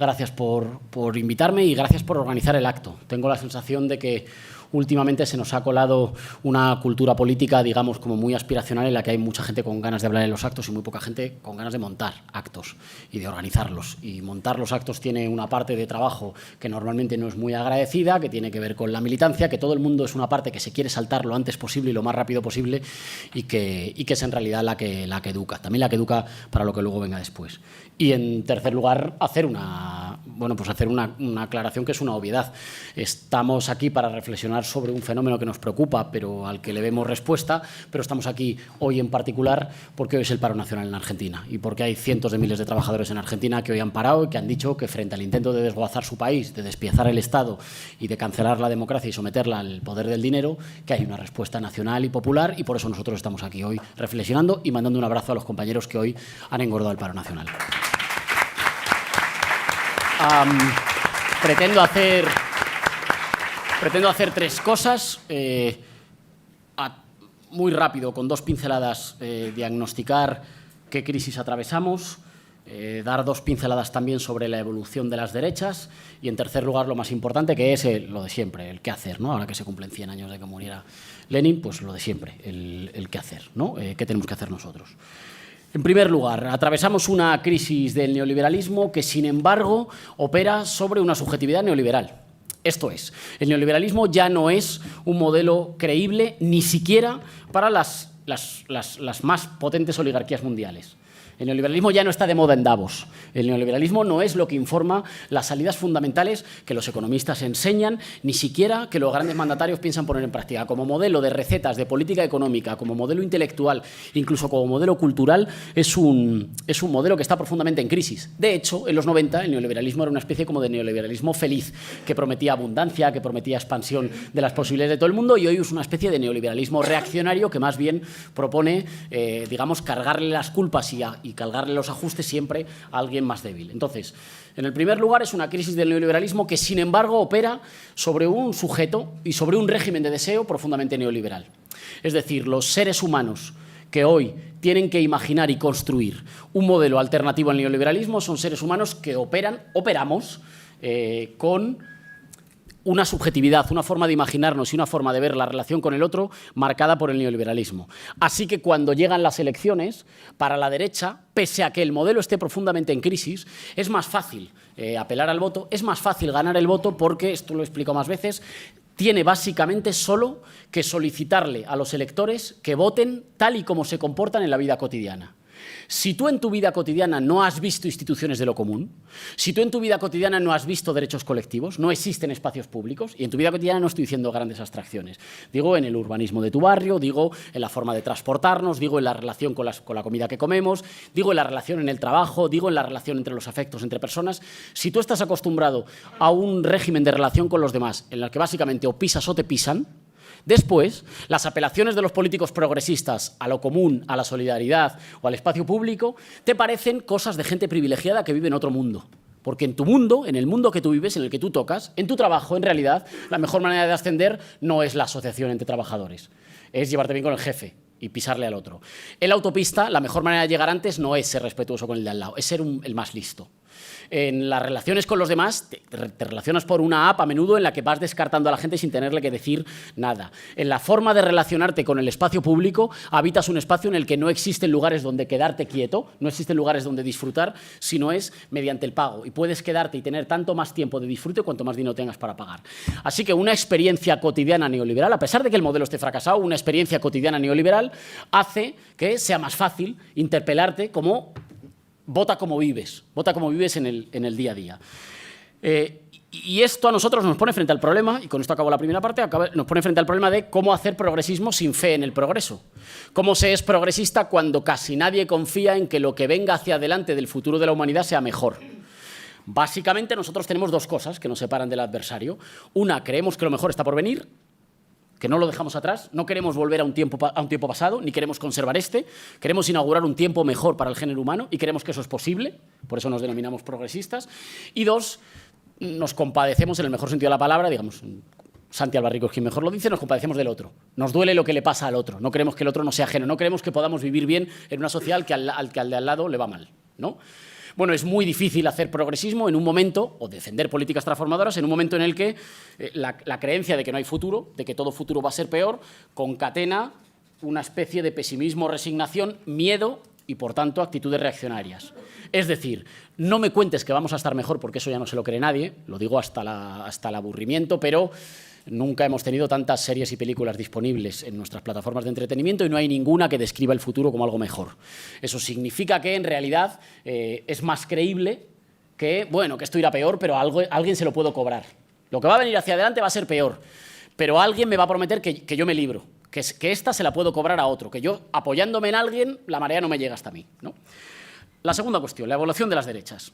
gracias por invitarme y gracias por organizar el acto. Tengo la sensación de que últimamente se nos ha colado una cultura política, digamos, como muy aspiracional, en la que hay mucha gente con ganas de hablar en los actos y muy poca gente con ganas de montar actos y de organizarlos. Y montar los actos tiene una parte de trabajo que normalmente no es muy agradecida, que tiene que ver con la militancia, que todo el mundo es una parte que se quiere saltar lo antes posible y lo más rápido posible y que es en realidad la que educa. También la que educa para lo que luego venga después. Y en tercer lugar, hacer una aclaración que es una obviedad. Estamos aquí para reflexionar sobre un fenómeno que nos preocupa, pero al que le vemos respuesta, pero estamos aquí hoy en particular porque hoy es el paro nacional en Argentina y porque hay cientos de miles de trabajadores en Argentina que hoy han parado y que han dicho que frente al intento de desguazar su país, de despiezar el Estado y de cancelar la democracia y someterla al poder del dinero, que hay una respuesta nacional y popular, y por eso nosotros estamos aquí hoy reflexionando y mandando un abrazo a los compañeros que hoy han engordado el paro nacional. Pretendo hacer tres cosas, muy rápido, con dos pinceladas, diagnosticar qué crisis atravesamos, dar dos pinceladas también sobre la evolución de las derechas y, en tercer lugar, lo más importante, que es lo de siempre, el qué hacer, ¿no? Ahora que se cumplen 100 años de que muriera Lenin, pues lo de siempre, el qué hacer, ¿no? ¿Qué tenemos que hacer nosotros? En primer lugar, atravesamos una crisis del neoliberalismo que, sin embargo, opera sobre una subjetividad neoliberal. Esto es, el neoliberalismo ya no es un modelo creíble ni siquiera para las más potentes oligarquías mundiales. El neoliberalismo ya no está de moda en Davos. El neoliberalismo no es lo que informa las salidas fundamentales que los economistas enseñan, ni siquiera que los grandes mandatarios piensan poner en práctica. Como modelo de recetas de política económica, como modelo intelectual, incluso como modelo cultural, es un modelo que está profundamente en crisis. De hecho, en los 90 el neoliberalismo era una especie como de neoliberalismo feliz, que prometía abundancia, que prometía expansión de las posibilidades de todo el mundo, y hoy es una especie de neoliberalismo reaccionario que más bien propone, digamos, cargarle las culpas y cargarle los ajustes siempre a alguien más débil. Entonces, en el primer lugar, es una crisis del neoliberalismo que, sin embargo, opera sobre un sujeto y sobre un régimen de deseo profundamente neoliberal. Es decir, los seres humanos que hoy tienen que imaginar y construir un modelo alternativo al neoliberalismo son seres humanos que operamos con una subjetividad, una forma de imaginarnos y una forma de ver la relación con el otro marcada por el neoliberalismo. Así que cuando llegan las elecciones, para la derecha, pese a que el modelo esté profundamente en crisis, es más fácil apelar al voto, es más fácil ganar el voto porque, esto lo he explicado más veces, tiene básicamente solo que solicitarle a los electores que voten tal y como se comportan en la vida cotidiana. Si tú en tu vida cotidiana no has visto instituciones de lo común, si tú en tu vida cotidiana no has visto derechos colectivos, no existen espacios públicos, y en tu vida cotidiana no estoy diciendo grandes abstracciones, digo en el urbanismo de tu barrio, digo en la forma de transportarnos, digo en la relación con la comida que comemos, digo en la relación en el trabajo, digo en la relación entre los afectos entre personas. Si tú estás acostumbrado a un régimen de relación con los demás en el que básicamente o pisas o te pisan, después, las apelaciones de los políticos progresistas a lo común, a la solidaridad o al espacio público, te parecen cosas de gente privilegiada que vive en otro mundo. Porque en tu mundo, en el mundo que tú vives, en el que tú tocas, en tu trabajo, en realidad, la mejor manera de ascender no es la asociación entre trabajadores, es llevarte bien con el jefe y pisarle al otro. En la autopista, la mejor manera de llegar antes no es ser respetuoso con el de al lado, es ser el más listo. En las relaciones con los demás, te relacionas por una app a menudo en la que vas descartando a la gente sin tenerle que decir nada. En la forma de relacionarte con el espacio público, habitas un espacio en el que no existen lugares donde quedarte quieto, no existen lugares donde disfrutar, sino es mediante el pago. Y puedes quedarte y tener tanto más tiempo de disfrute cuanto más dinero tengas para pagar. Así que una experiencia cotidiana neoliberal, a pesar de que el modelo esté fracasado, una experiencia cotidiana neoliberal hace que sea más fácil interpelarte como vota como vives en el día a día. Y esto a nosotros nos pone frente al problema, y con esto acabo la primera parte, nos pone frente al problema de cómo hacer progresismo sin fe en el progreso. Cómo se es progresista cuando casi nadie confía en que lo que venga hacia adelante del futuro de la humanidad sea mejor. Básicamente nosotros tenemos dos cosas que nos separan del adversario. Una, creemos que lo mejor está por venir, que no lo dejamos atrás, no queremos volver a un tiempo pasado, ni queremos conservar queremos inaugurar un tiempo mejor para el género humano y creemos que eso es posible, por eso nos denominamos progresistas. Y dos, nos compadecemos en el mejor sentido de la palabra, digamos, Santi Albarrico es quien mejor lo dice, nos compadecemos del otro. Nos duele lo que le pasa al otro, no queremos que el otro no sea ajeno, no queremos que podamos vivir bien en una sociedad al que al de al lado le va mal, ¿no? Bueno, es muy difícil hacer progresismo en un momento, o defender políticas transformadoras, en un momento en el que la creencia de que no hay futuro, de que todo futuro va a ser peor, concatena una especie de pesimismo, resignación, miedo y, por tanto, actitudes reaccionarias. Es decir, no me cuentes que vamos a estar mejor, porque eso ya no se lo cree nadie, lo digo hasta el aburrimiento, pero nunca hemos tenido tantas series y películas disponibles en nuestras plataformas de entretenimiento y no hay ninguna que describa el futuro como algo mejor. Eso significa que, en realidad, es más creíble que, bueno, que esto irá peor, pero alguien se lo puedo cobrar. Lo que va a venir hacia adelante va a ser peor, pero alguien me va a prometer que yo me libro, que esta se la puedo cobrar a otro, que yo, apoyándome en alguien, la marea no me llega hasta mí, ¿no? La segunda cuestión, la evolución de las derechas.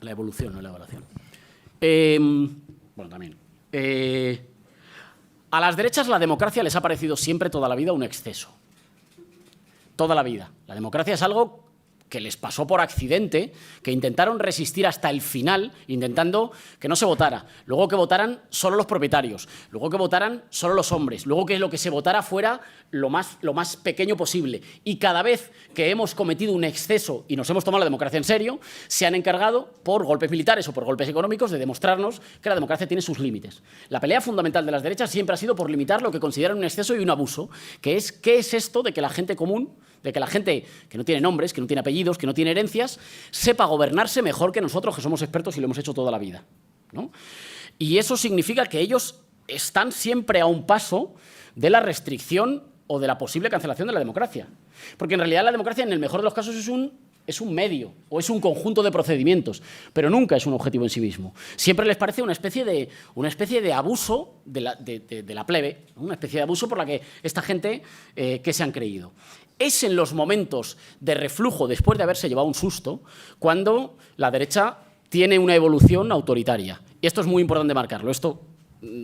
La evolución, no la evaluación. Bueno, también. A las derechas la democracia les ha parecido siempre, toda la vida, un exceso. Toda la vida. La democracia es algo que les pasó por accidente, que intentaron resistir hasta el final, intentando que no se votara, luego que votaran solo los propietarios, luego que votaran solo los hombres, luego que lo que se votara fuera lo más pequeño posible. Y cada vez que hemos cometido un exceso y nos hemos tomado la democracia en serio, se han encargado, por golpes militares o por golpes económicos, de demostrarnos que la democracia tiene sus límites. La pelea fundamental de las derechas siempre ha sido por limitar lo que consideran un exceso y un abuso, que es ¿qué es esto de que la gente común, de que la gente que no tiene nombres, que no tiene apellidos, que no tiene herencias, sepa gobernarse mejor que nosotros, que somos expertos y lo hemos hecho toda la vida, ¿no? Y eso significa que ellos están siempre a un paso de la restricción o de la posible cancelación de la democracia. Porque en realidad la democracia, en el mejor de los casos, es un medio o es un conjunto de procedimientos, pero nunca es un objetivo en sí mismo. Siempre les parece una especie de abuso de la plebe, ¿no? Una especie de abuso por la que esta gente que se han creído. Es en los momentos de reflujo, después de haberse llevado un susto, cuando la derecha tiene una evolución autoritaria. Y esto es muy importante marcarlo. Esto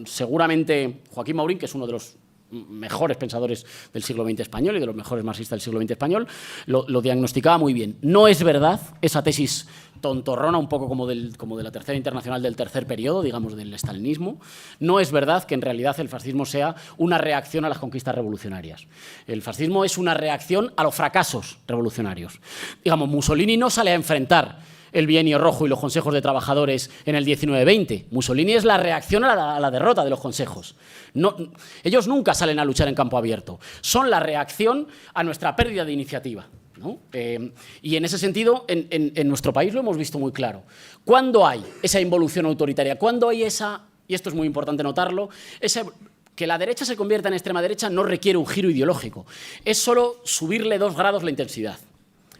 seguramente Joaquín Maurín, que es uno de los mejores pensadores del siglo XX español y de los mejores marxistas del siglo XX español, lo diagnosticaba muy bien. No es verdad esa tesis tontorrona, un poco como de la Tercera Internacional del tercer periodo, digamos, del estalinismo. No es verdad que en realidad el fascismo sea una reacción a las conquistas revolucionarias. El fascismo es una reacción a los fracasos revolucionarios. Digamos, Mussolini no sale a enfrentar el bienio rojo y los consejos de trabajadores en el 19-20. Mussolini es la reacción a la derrota de los consejos. No, ellos nunca salen a luchar en campo abierto. Son la reacción a nuestra pérdida de iniciativa, ¿no? Y en ese sentido, en nuestro país lo hemos visto muy claro. ¿Cuándo hay esa involución autoritaria? ¿Cuándo hay esa, y esto es muy importante notarlo, que la derecha se convierta en extrema derecha no requiere un giro ideológico, es solo subirle 2 grados la intensidad.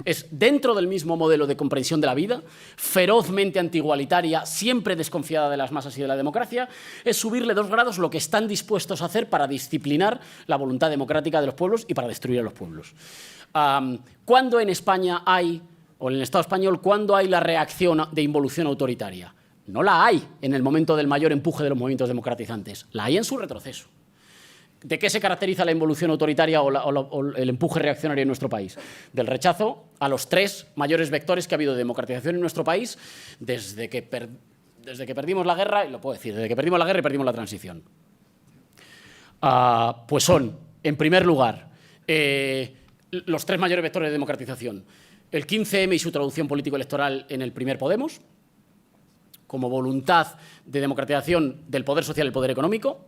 Es dentro del mismo modelo de comprensión de la vida, ferozmente antigualitaria, siempre desconfiada de las masas y de la democracia, es subirle 2 grados lo que están dispuestos a hacer para disciplinar la voluntad democrática de los pueblos y para destruir a los pueblos. ¿Cuándo en España hay, o en el Estado español, cuándo hay la reacción de involución autoritaria? No la hay en el momento del mayor empuje de los movimientos democratizantes, la hay en su retroceso. ¿De qué se caracteriza la involución autoritaria o el empuje reaccionario en nuestro país? Del rechazo a los 3 mayores vectores que ha habido de democratización en nuestro país desde que perdimos la guerra, y lo puedo decir, desde que perdimos la guerra y perdimos la transición. Pues son, en primer lugar, los 3 mayores vectores de democratización. El 15M y su traducción político-electoral en el primer Podemos, como voluntad de democratización del poder social y el poder económico.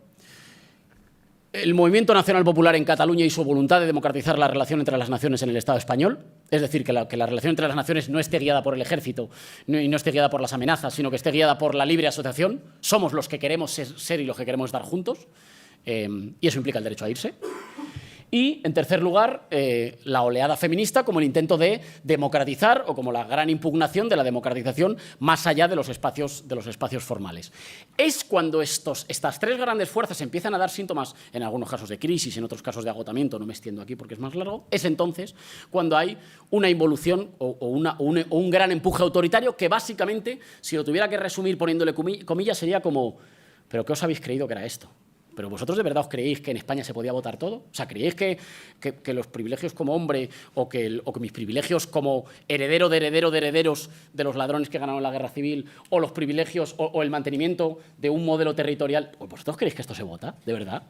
El Movimiento Nacional Popular en Cataluña y su voluntad de democratizar la relación entre las naciones en el Estado español, es decir, que la relación entre las naciones no esté guiada por el ejército y no esté guiada por las amenazas, sino que esté guiada por la libre asociación. Somos los que queremos ser y los que queremos estar juntos, y eso implica el derecho a irse. Y, en tercer lugar, la oleada feminista como el intento de democratizar o como la gran impugnación de la democratización más allá de los espacios formales. Es cuando estas 3 grandes fuerzas empiezan a dar síntomas, en algunos casos de crisis, en otros casos de agotamiento, no me extiendo aquí porque es más largo, es entonces cuando hay una involución o un gran empuje autoritario que básicamente, si lo tuviera que resumir poniéndole comillas, sería como ¿pero qué os habéis creído que era esto? ¿Pero vosotros de verdad os creéis que en España se podía votar todo? O sea, ¿creéis que los privilegios como hombre o que mis privilegios como heredero de herederos de los ladrones que ganaron la guerra civil o los privilegios o el mantenimiento de un modelo territorial, ¿vosotros creéis que esto se vota? ¿De verdad?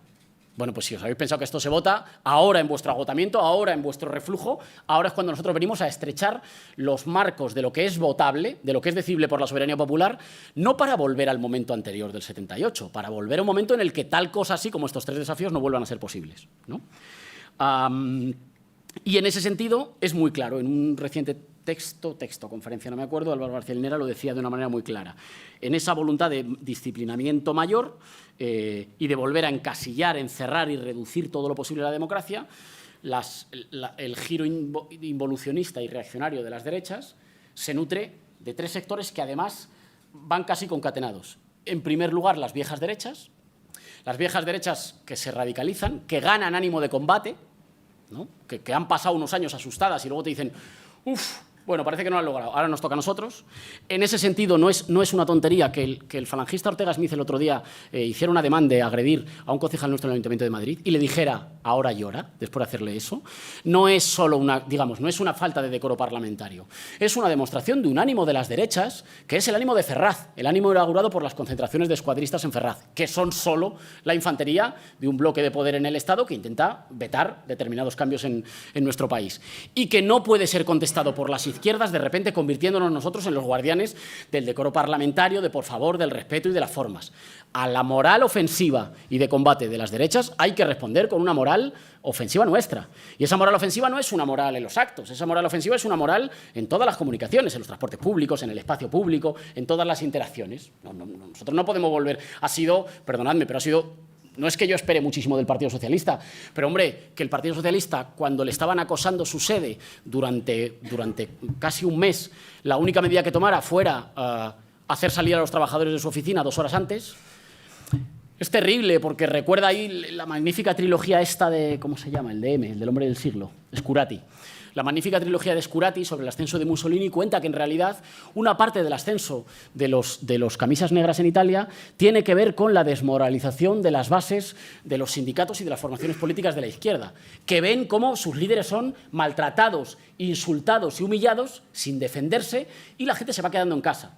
Bueno, pues si os habéis pensado que esto se vota, ahora en vuestro agotamiento, ahora en vuestro reflujo, ahora es cuando nosotros venimos a estrechar los marcos de lo que es votable, de lo que es decidible por la soberanía popular, no para volver al momento anterior del 78, para volver a un momento en el que tal cosa así como estos tres desafíos no vuelvan a ser posibles, ¿no? Y en ese sentido es muy claro, en un reciente conferencia, no me acuerdo, Álvaro García Linera lo decía de una manera muy clara. En esa voluntad de disciplinamiento mayor y de volver a encasillar, encerrar y reducir todo lo posible a la democracia, el giro involucionista y reaccionario de las derechas se nutre de tres sectores que además van casi concatenados. En primer lugar, las viejas derechas que se radicalizan, que ganan ánimo de combate, ¿no? que han pasado unos años asustadas y luego te dicen, uff, bueno, parece que no lo han logrado, ahora nos toca a nosotros. En ese sentido, no es una tontería que el falangista Ortega Smith el otro día hiciera un ademán de agredir a un concejal nuestro en el Ayuntamiento de Madrid y le dijera, ahora llora, después de hacerle eso. No es solo no es una falta de decoro parlamentario. Es una demostración de un ánimo de las derechas, que es el ánimo de Ferraz, el ánimo inaugurado por las concentraciones de escuadristas en Ferraz, que son solo la infantería de un bloque de poder en el Estado que intenta vetar determinados cambios en nuestro país. Y que no puede ser contestado por las izquierdas de repente convirtiéndonos nosotros en los guardianes del decoro parlamentario, de por favor, del respeto y de las formas. A la moral ofensiva y de combate de las derechas hay que responder con una moral ofensiva nuestra. Y esa moral ofensiva no es una moral en los actos, esa moral ofensiva es una moral en todas las comunicaciones, en los transportes públicos, en el espacio público, en todas las interacciones. Nosotros no podemos volver. Perdonadme, pero ha sido... No es que yo espere muchísimo del Partido Socialista, pero, hombre, que el Partido Socialista, cuando le estaban acosando su sede durante casi un mes, la única medida que tomara fuera hacer salir a los trabajadores de su oficina 2 horas antes, es terrible, porque recuerda ahí la magnífica trilogía esta de, ¿cómo se llama? El de M, el del hombre del siglo, Scurati. La magnífica trilogía de Scurati sobre el ascenso de Mussolini cuenta que, en realidad, una parte del ascenso de los camisas negras en Italia tiene que ver con la desmoralización de las bases de los sindicatos y de las formaciones políticas de la izquierda, que ven cómo sus líderes son maltratados, insultados y humillados sin defenderse y la gente se va quedando en casa.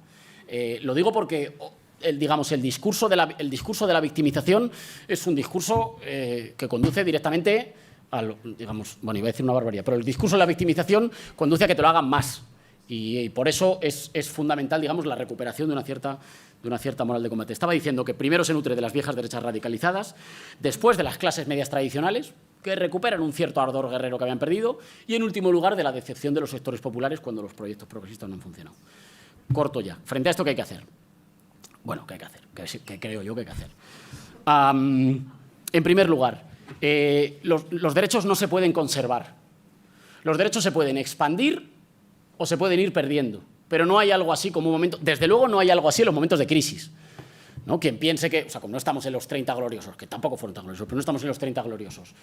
Lo digo porque... El discurso de la victimización es un discurso que conduce directamente bueno, iba a decir una barbaridad, pero el discurso de la victimización conduce a que te lo hagan más. Y por eso es fundamental, digamos, la recuperación de una cierta moral de combate. Estaba diciendo que primero se nutre de las viejas derechas radicalizadas, después de las clases medias tradicionales, que recuperan un cierto ardor guerrero que habían perdido, y en último lugar de la decepción de los sectores populares cuando los proyectos progresistas no han funcionado. Corto ya. Frente a esto, ¿qué hay que hacer? Bueno, ¿qué hay que hacer? ¿Qué creo yo que hay que hacer? En primer lugar, los derechos no se pueden conservar. Los derechos se pueden expandir o se pueden ir perdiendo. Pero no hay algo así como un momento... Desde luego no hay algo así en los momentos de crisis, ¿no? Quien piense que... O sea, como no estamos en los 30 gloriosos, que tampoco fueron tan gloriosos, pero no estamos en los 30 gloriosos.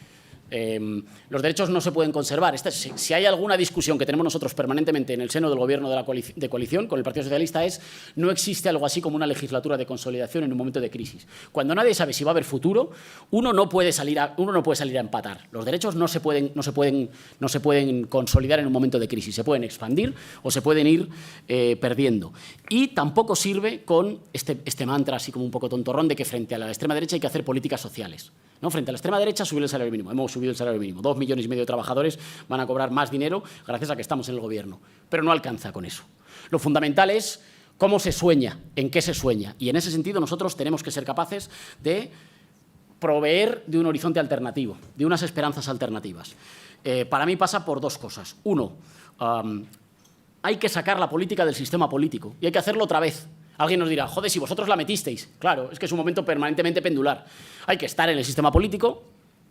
Los derechos no se pueden conservar. Si hay alguna discusión que tenemos nosotros permanentemente en el seno del gobierno de coalición con el Partido Socialista es no existe algo así como una legislatura de consolidación en un momento de crisis. Cuando nadie sabe si va a haber futuro, uno no puede salir a empatar. Los derechos no se pueden consolidar en un momento de crisis. Se pueden expandir o se pueden ir perdiendo. Y tampoco sirve con este mantra así como un poco tontorrón de que frente a la extrema derecha hay que hacer políticas sociales. ¿No? Frente a la extrema derecha, subir el salario mínimo. Hemos subido el salario mínimo. 2,5 millones de trabajadores van a cobrar más dinero gracias a que estamos en el gobierno. Pero no alcanza con eso. Lo fundamental es cómo se sueña, en qué se sueña. Y en ese sentido nosotros tenemos que ser capaces de proveer de un horizonte alternativo, de unas esperanzas alternativas. Para mí pasa por dos cosas. Uno, hay que sacar la política del sistema político y hay que hacerlo otra vez. Alguien nos dirá, joder, si vosotros la metisteis. Claro, es que es un momento permanentemente pendular. Hay que estar en el sistema político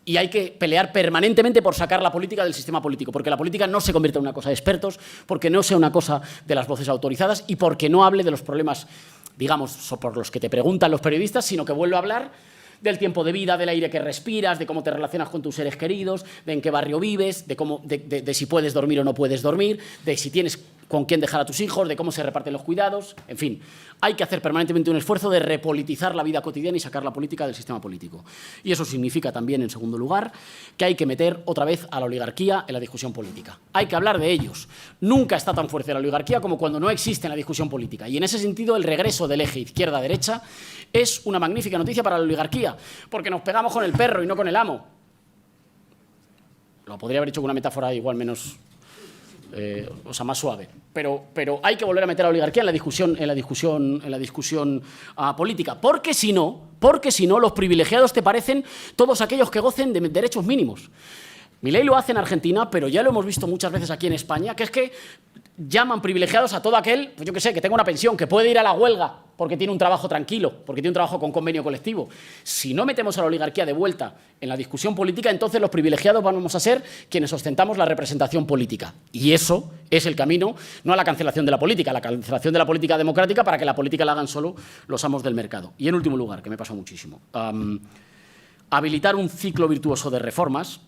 y hay que pelear permanentemente por sacar la política del sistema político, porque la política no se convierte en una cosa de expertos, porque no sea una cosa de las voces autorizadas y porque no hable de los problemas, digamos, por los que te preguntan los periodistas, sino que vuelva a hablar del tiempo de vida, del aire que respiras, de cómo te relacionas con tus seres queridos, de en qué barrio vives, de si puedes dormir o no puedes dormir, de si tienes con quién dejar a tus hijos, de cómo se reparten los cuidados, en fin. Hay que hacer permanentemente un esfuerzo de repolitizar la vida cotidiana y sacar la política del sistema político. Y eso significa también, en segundo lugar, que hay que meter otra vez a la oligarquía en la discusión política. Hay que hablar de ellos. Nunca está tan fuerte la oligarquía como cuando no existe en la discusión política. Y en ese sentido, el regreso del eje izquierda-derecha es una magnífica noticia para la oligarquía, porque nos pegamos con el perro y no con el amo. Lo podría haber hecho con una metáfora igual menos, más suave. Pero hay que volver a meter a la oligarquía en la discusión política, porque si no, los privilegiados te parecen todos aquellos que gocen de derechos mínimos. Milei lo hace en Argentina, pero ya lo hemos visto muchas veces aquí en España, que es que llaman privilegiados a todo aquel, pues yo qué sé, que tenga una pensión, que puede ir a la huelga porque tiene un trabajo tranquilo, porque tiene un trabajo con convenio colectivo. Si no metemos a la oligarquía de vuelta en la discusión política, entonces los privilegiados vamos a ser quienes ostentamos la representación política. Y eso es el camino, no a la cancelación de la política, a la cancelación de la política democrática para que la política la hagan solo los amos del mercado. Y en último lugar, que me pasa muchísimo, habilitar un ciclo virtuoso de reformas,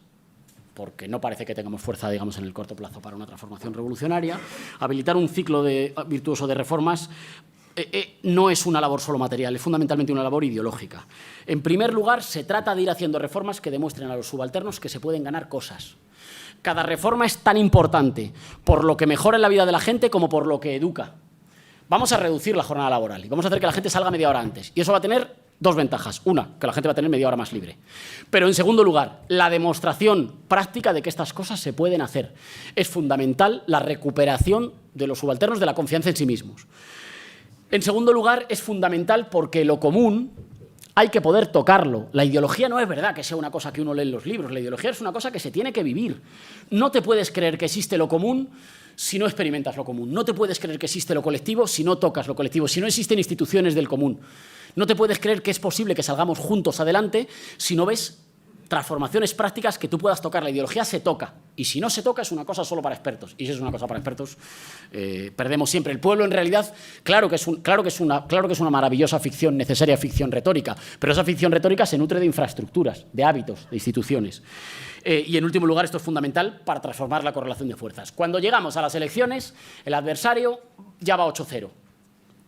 porque no parece que tengamos fuerza, digamos, en el corto plazo para una transformación revolucionaria. Habilitar un ciclo virtuoso de reformas no es una labor solo material, es fundamentalmente una labor ideológica. En primer lugar, se trata de ir haciendo reformas que demuestren a los subalternos que se pueden ganar cosas. Cada reforma es tan importante por lo que mejora en la vida de la gente como por lo que educa. Vamos a reducir la jornada laboral y vamos a hacer que la gente salga media hora antes. Y eso va a tener dos ventajas. Una, que la gente va a tener media hora más libre. Pero, en segundo lugar, la demostración práctica de que estas cosas se pueden hacer. Es fundamental la recuperación de los subalternos de la confianza en sí mismos. En segundo lugar, es fundamental porque lo común hay que poder tocarlo. La ideología no es verdad que sea una cosa que uno lee en los libros. La ideología es una cosa que se tiene que vivir. No te puedes creer que existe lo común si no experimentas lo común. No te puedes creer que existe lo colectivo si no tocas lo colectivo, si no existen instituciones del común. No te puedes creer que es posible que salgamos juntos adelante si no ves transformaciones prácticas que tú puedas tocar. La ideología se toca, y si no se toca es una cosa solo para expertos. Y si es una cosa para expertos, perdemos siempre. El pueblo, en realidad, claro que es una maravillosa ficción, necesaria ficción retórica, pero esa ficción retórica se nutre de infraestructuras, de hábitos, de instituciones. Y, en último lugar, esto es fundamental para transformar la correlación de fuerzas. Cuando llegamos a las elecciones, el adversario ya va 8-0.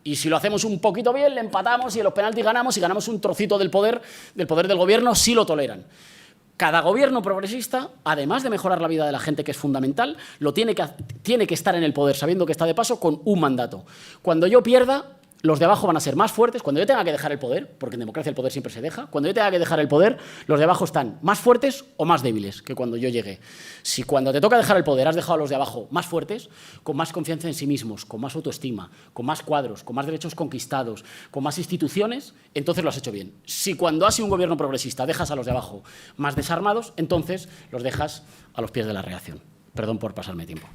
Y si lo hacemos un poquito bien, le empatamos y en los penaltis ganamos y ganamos un trocito del poder del gobierno, si lo toleran. Cada gobierno progresista, además de mejorar la vida de la gente, que es fundamental, tiene que estar en el poder sabiendo que está de paso con un mandato. Cuando yo pierda, los de abajo van a ser más fuertes. Cuando yo tenga que dejar el poder, porque en democracia el poder siempre se deja, cuando yo tenga que dejar el poder, los de abajo están más fuertes o más débiles que cuando yo llegué. Si cuando te toca dejar el poder has dejado a los de abajo más fuertes, con más confianza en sí mismos, con más autoestima, con más cuadros, con más derechos conquistados, con más instituciones, entonces lo has hecho bien. Si cuando has sido un gobierno progresista dejas a los de abajo más desarmados, entonces los dejas a los pies de la reacción. Perdón por pasarme tiempo.